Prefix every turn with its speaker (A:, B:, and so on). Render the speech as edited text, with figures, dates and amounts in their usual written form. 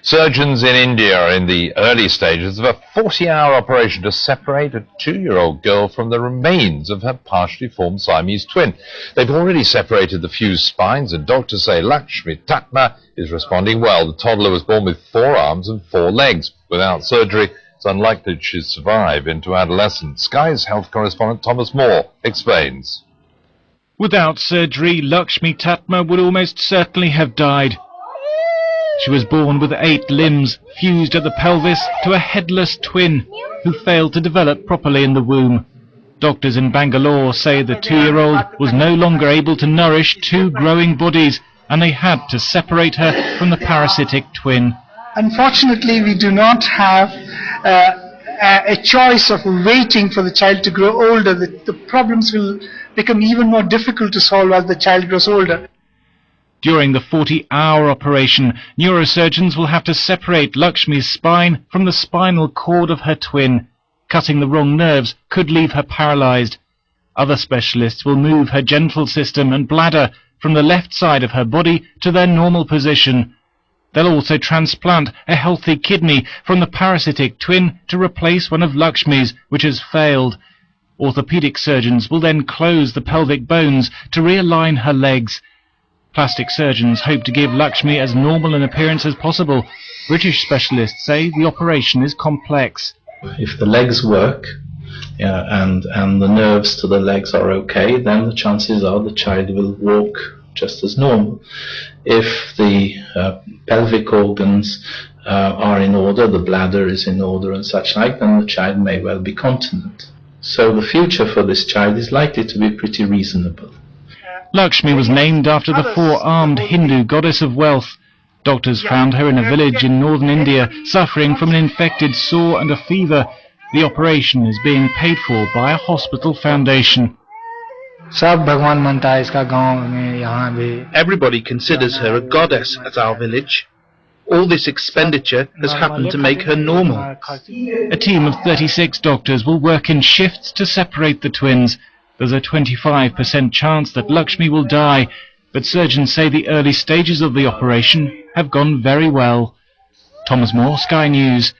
A: Surgeons in India are in the early stages of a 40-hour operation to separate a 2-year-old girl from the remains of her partially formed Siamese twin. They've already separated the fused spines, and doctors say Lakshmi Tatma is responding well. The toddler was born with 4 arms and 4 legs. Without surgery, it's unlikely she'd survive into adolescence. Sky's health correspondent Thomas Moore explains.
B: Without surgery, Lakshmi Tatma would almost certainly have died. She was born with 8 limbs fused at the pelvis to a headless twin who failed to develop properly in the womb. Doctors in Bangalore say the 2-year-old was no longer able to nourish 2 growing bodies, and they had to separate her from the parasitic twin.
C: Unfortunately, we do not have a choice of waiting for the child to grow older. The problems will become even more difficult to solve as the child grows older.
B: During the 40-hour operation, neurosurgeons will have to separate Lakshmi's spine from the spinal cord of her twin. Cutting the wrong nerves could leave her paralyzed. Other specialists will move her genital system and bladder from the left side of her body to their normal position. They'll also transplant a healthy kidney from the parasitic twin to replace one of Lakshmi's, which has failed. Orthopedic surgeons will then close the pelvic bones to realign her legs. Plastic surgeons hope to give Lakshmi as normal an appearance as possible. British specialists say the operation is complex.
D: If the legs work and the nerves to the legs are okay, then the chances are the child will walk just as normal. If the pelvic organs are in order, the bladder is in order and such like, then the child may well be continent. So the future for this child is likely to be pretty reasonable.
B: Lakshmi was named after the 4-armed Hindu goddess of wealth. Doctors found her in a village in northern India, suffering from an infected sore and a fever. The operation is being paid for by a hospital foundation.
E: Everybody considers her a goddess at our village. All this expenditure has happened to make her normal.
B: A team of 36 doctors will work in shifts to separate the twins. There's a 25% chance that Lakshmi will die, but surgeons say the early stages of the operation have gone very well. Thomas Moore, Sky News.